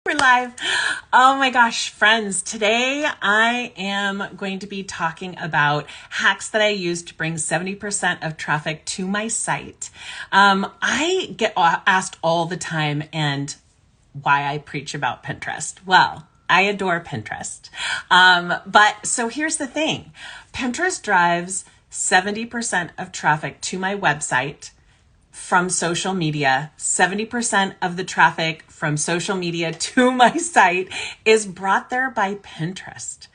We're live. Oh my gosh, friends. Today I am going to be talking about hacks that I use to bring 70% of traffic to my site. I get asked all the time and why I preach about Pinterest. Well, I adore Pinterest. But so here's the thing. Pinterest drives 70% of traffic to my website from social media. 70% of the traffic from social media to my site is brought there by Pinterest.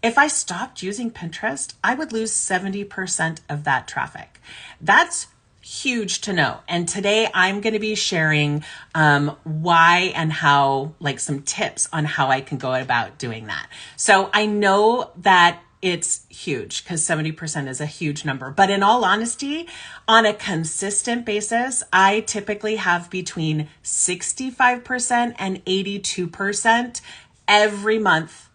If I stopped using Pinterest, I would lose 70% of that traffic. That's huge to know. And today I'm going to be sharing why and how, like some tips on how I can go about doing that. So I know that it's huge because 70% is a huge number. But in all honesty, on a consistent basis, I typically have between 65% and 82% every month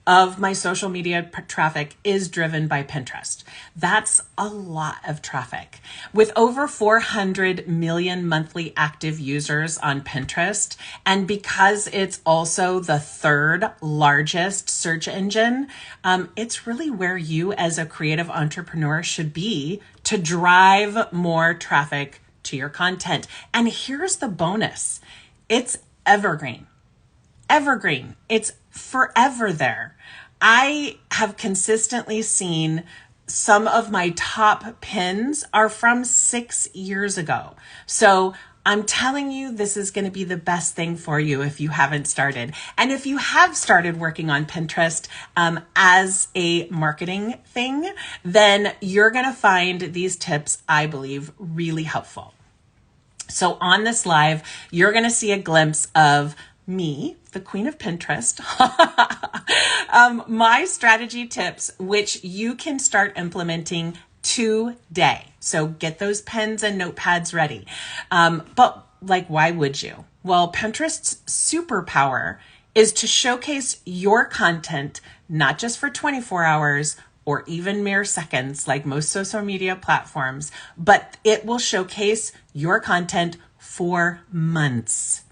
of my social media traffic is driven by Pinterest. That's a lot of traffic. With over 400 million monthly active users on Pinterest, and because it's also the third largest search engine, it's really where you as a creative entrepreneur should be to drive more traffic to your content. And here's the bonus. It's evergreen. Evergreen. It's forever there. I have consistently seen some of my top pins are from 6 years ago. So I'm telling you, this is going to be the best thing for you if you haven't started. And if you have started working on Pinterest as a marketing thing, then you're going to find these tips, I believe, really helpful. So on this live, you're going to see a glimpse of me, the queen of Pinterest, my strategy tips, which you can start implementing today. So get those pens and notepads ready. But why would you? Well, Pinterest's superpower is to showcase your content, not just for 24 hours or even mere seconds like most social media platforms, but it will showcase your content for months.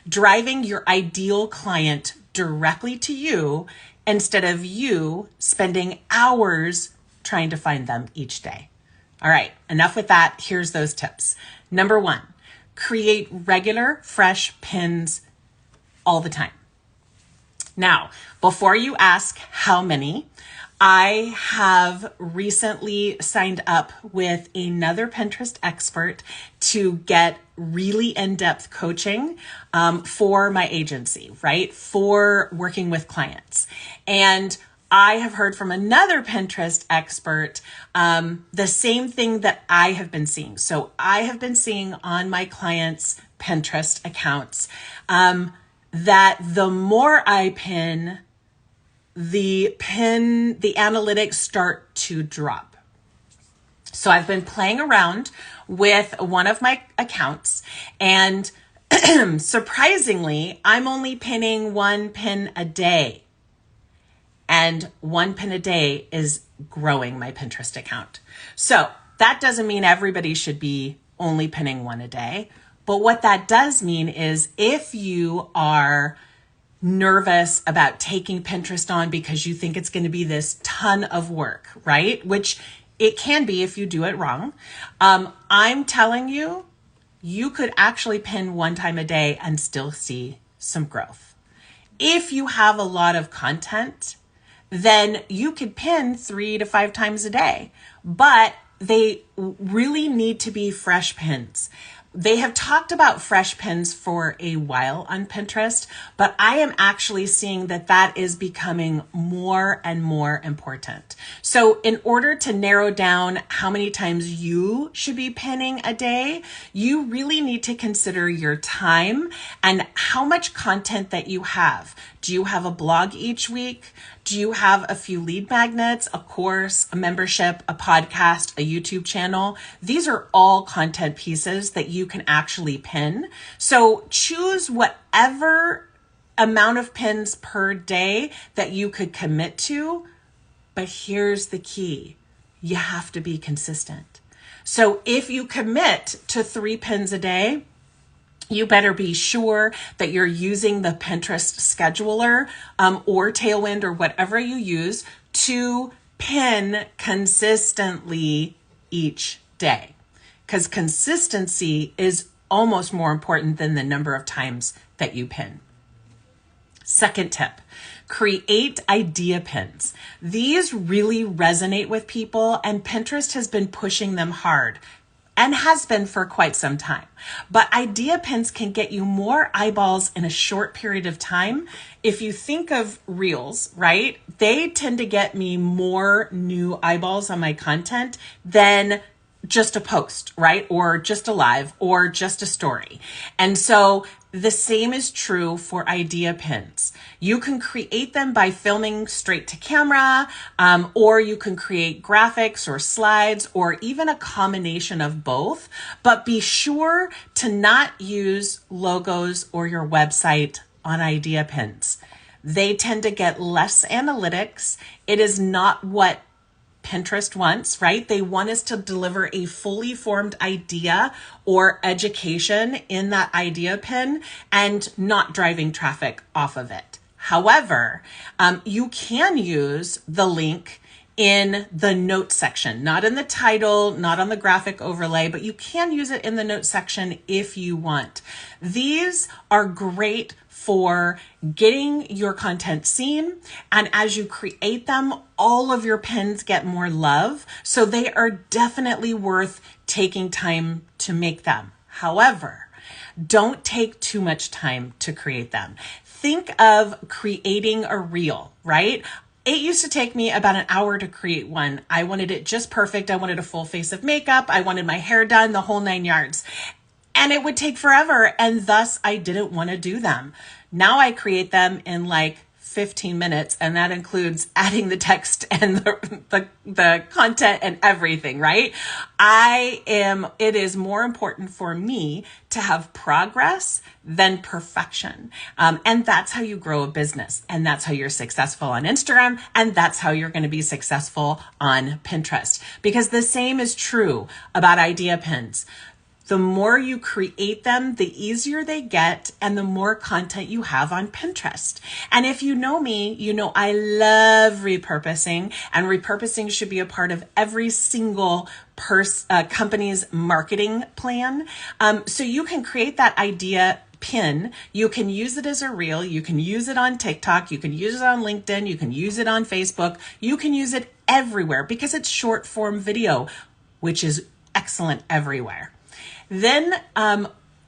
Driving your ideal client directly to you instead of you spending hours trying to find them each day. All right, enough with that. Here's those tips. Number 1, create regular, fresh pins all the time. Now, before you ask how many, I have recently signed up with another Pinterest expert to get really in-depth coaching for my agency, right? For working with clients. And I have heard from another Pinterest expert the same thing that I have been seeing. So I have been seeing on my clients' Pinterest accounts that the more I pin, the analytics start to drop. So I've been playing around with one of my accounts, and surprisingly, I'm only pinning one pin a day. And one pin a day is growing my Pinterest account. So that doesn't mean everybody should be only pinning one a day. But what that does mean is if you are nervous about taking Pinterest on because you think it's going to be this ton of work, right? Which it can be if you do it wrong. I'm telling you, you could actually pin one time a day and still see some growth. If you have a lot of content, then you could pin 3 to 5 times a day, but they really need to be fresh pins. They have talked about fresh pins for a while on Pinterest, but I am actually seeing that that is becoming more and more important. So in order to narrow down how many times you should be pinning a day, you really need to consider your time and how much content that you have. Do you have a blog each week? Do you have a few lead magnets, a course, a membership, a podcast, a YouTube channel? These are all content pieces that you can actually pin. So choose whatever amount of pins per day that you could commit to. But here's the key. You have to be consistent. So if you commit to 3 pins a day, You better be sure that you're using the Pinterest scheduler or Tailwind or whatever you use to pin consistently each day, because consistency is almost more important than the number of times that you pin. Second tip, create idea pins. These really resonate with people, and Pinterest has been pushing them hard and has been for quite some time. But idea pins can get you more eyeballs in a short period of time. If you think of reels, right? They tend to get me more new eyeballs on my content than just a post, right? Or just a live or just a story. And so the same is true for idea pins. You can create them by filming straight to camera, or you can create graphics or slides, or even a combination of both. But be sure to not use logos or your website on idea pins. They tend to get less analytics. It is not what Pinterest wants, right? They want us to deliver a fully formed idea or education in that idea pin and not driving traffic off of it. However, you can use the link in the notes section, not in the title, not on the graphic overlay, but you can use it in the notes section if you want. These are great for getting your content seen. And as you create them, all of your pins get more love. So they are definitely worth taking time to make them. However, don't take too much time to create them. Think of creating a reel, right? It used to take me about an hour to create one. I wanted it just perfect. I wanted a full face of makeup. I wanted my hair done, the whole 9 yards. And it would take forever, and thus I didn't want to do them. Now I create them in like 15 minutes, and that includes adding the text and the content and everything, right? It is more important for me to have progress than perfection. And that's how you grow a business. And that's how you're successful on Instagram. And that's how you're going to be successful on Pinterest. Because the same is true about idea pins. The more you create them, the easier they get and the more content you have on Pinterest. And if you know me, you know I love repurposing, and repurposing should be a part of every single company's marketing plan. So you can create that idea pin. You can use it as a reel. You can use it on TikTok. You can use it on LinkedIn. You can use it on Facebook. You can use it everywhere because it's short form video, which is excellent everywhere. Then,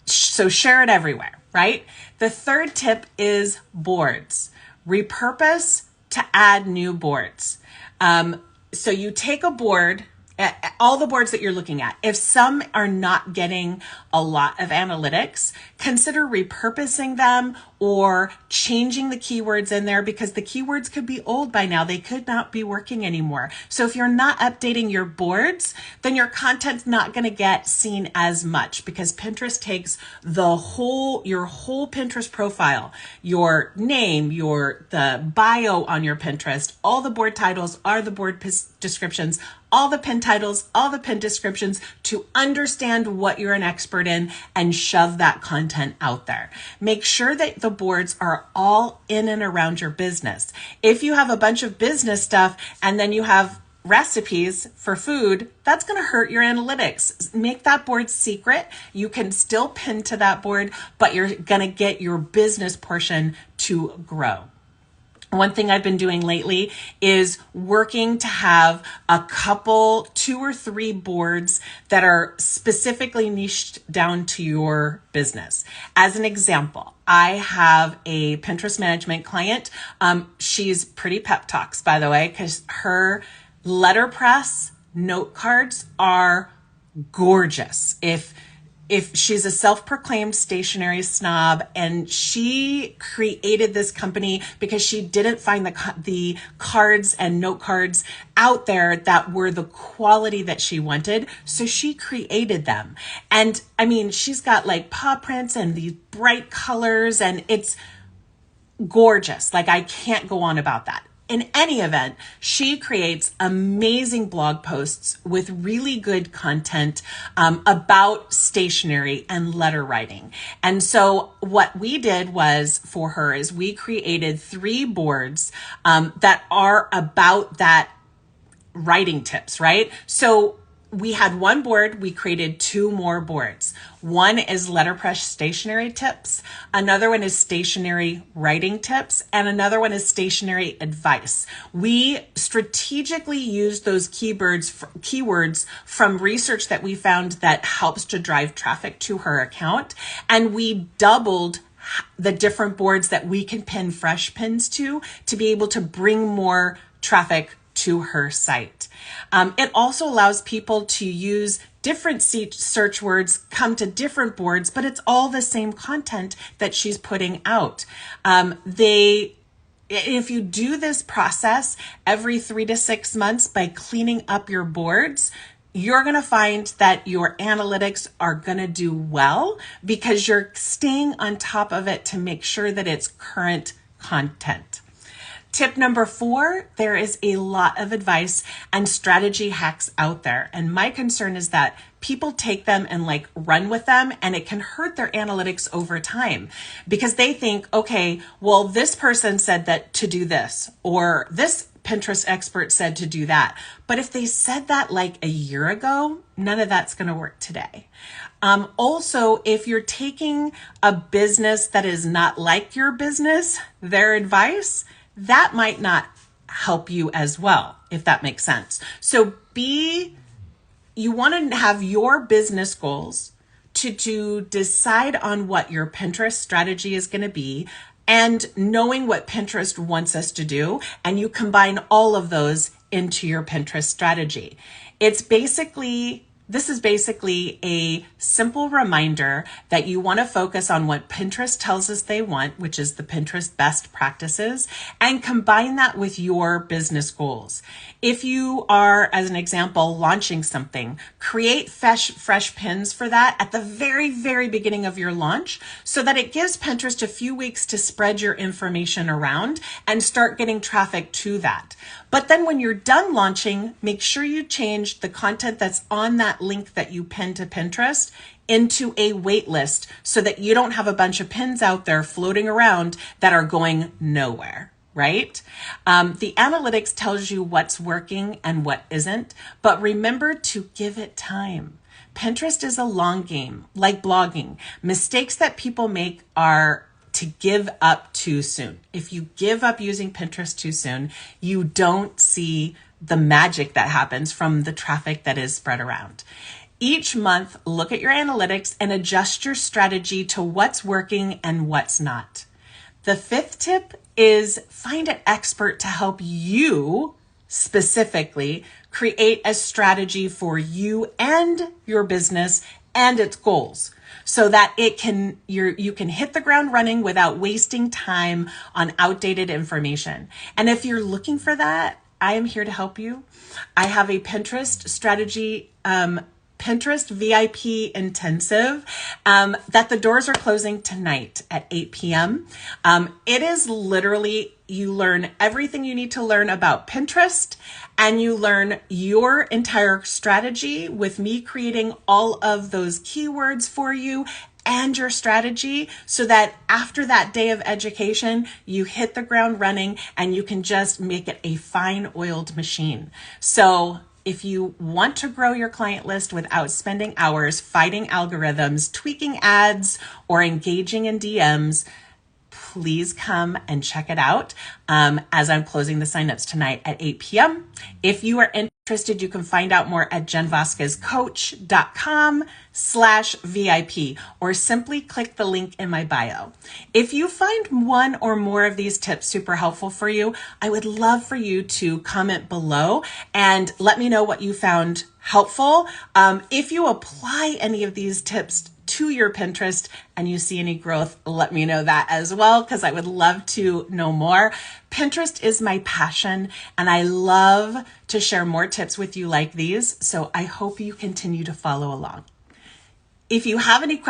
so share it everywhere, right? The third tip is boards. Repurpose to add new boards. So you take a board, all the boards that you're looking at. If some are not getting a lot of analytics, consider repurposing them or changing the keywords in there, because the keywords could be old by now. They could not be working anymore. So if you're not updating your boards, then your content's not going to get seen as much, because Pinterest takes your whole Pinterest profile, your name, the bio on your Pinterest, all the board titles are the board descriptions, all the pin titles, all the pin descriptions, to understand what you're an expert in and shove that content out there. Make sure that the boards are all in and around your business. If you have a bunch of business stuff and then you have recipes for food, that's going to hurt your analytics. Make that board secret. You can still pin to that board, but you're going to get your business portion to grow. One thing I've been doing lately is working to have a couple, 2 or 3 boards that are specifically niched down to your business. As an example, I have a Pinterest management client. She's pretty pep talks, by the way, because her letterpress note cards are gorgeous. If she's a self-proclaimed stationery snob, and she created this company because she didn't find the cards and note cards out there that were the quality that she wanted. So she created them. And I mean, she's got like paw prints and these bright colors, and it's gorgeous. Like, I can't go on about that. in any event, she creates amazing blog posts with really good content about stationery and letter writing. And so what we did was for her is we created 3 boards that are about that writing tips, right? So we had one board, we created 2 more boards. One is letterpress stationery tips, another one is stationery writing tips, and another one is stationery advice. We strategically used those keywords from research that we found that helps to drive traffic to her account, and we doubled the different boards that we can pin fresh pins to be able to bring more traffic to her site. It also allows people to use different search words, come to different boards, but it's all the same content that she's putting out. If you do this process every 3 to 6 months by cleaning up your boards, you're going to find that your analytics are going to do well because you're staying on top of it to make sure that it's current content. Tip number 4, there is a lot of advice and strategy hacks out there. And my concern is that people take them and run with them, and it can hurt their analytics over time because they think, okay, well, this person said that to do this, or this Pinterest expert said to do that. But if they said that a year ago, none of that's going to work today. Also, if you're taking a business that is not like your business, their advice, that might not help you as well, if that makes sense. So you want to have your business goals to decide on what your Pinterest strategy is going to be and knowing what Pinterest wants us to do. And you combine all of those into your Pinterest strategy. This is basically a simple reminder that you want to focus on what Pinterest tells us they want, which is the Pinterest best practices, and combine that with your business goals. If you are, as an example, launching something, create fresh pins for that at the very, very beginning of your launch so that it gives Pinterest a few weeks to spread your information around and start getting traffic to that. But then when you're done launching, make sure you change the content that's on that link that you pinned to Pinterest into a wait list so that you don't have a bunch of pins out there floating around that are going nowhere, right? The analytics tells you what's working and what isn't, but remember to give it time. Pinterest is a long game, like blogging. Mistakes that people make are to give up too soon. If you give up using Pinterest too soon, you don't see the magic that happens from the traffic that is spread around. Each month, look at your analytics and adjust your strategy to what's working and what's not. The 5th tip is find an expert to help you specifically create a strategy for you and your business and its goals, so that you can hit the ground running without wasting time on outdated information. And if you're looking for that, I am here to help you. I have a Pinterest strategy, Pinterest VIP intensive that the doors are closing tonight at 8 p.m. It is literally, you learn everything you need to learn about Pinterest, and you learn your entire strategy with me creating all of those keywords for you and your strategy so that after that day of education, you hit the ground running and you can just make it a fine oiled machine. So if you want to grow your client list without spending hours fighting algorithms, tweaking ads, or engaging in DMs, please come and check it out as I'm closing the signups tonight at 8 p.m. If you are interested, you can find out more at jenvasquezcoach.com/VIP or simply click the link in my bio. If you find one or more of these tips super helpful for you, I would love for you to comment below and let me know what you found helpful. If you apply any of these tips to your Pinterest and you see any growth, let me know that as well, because I would love to know more. Pinterest is my passion, and I love to share more tips with you like these. So I hope you continue to follow along. If you have any questions,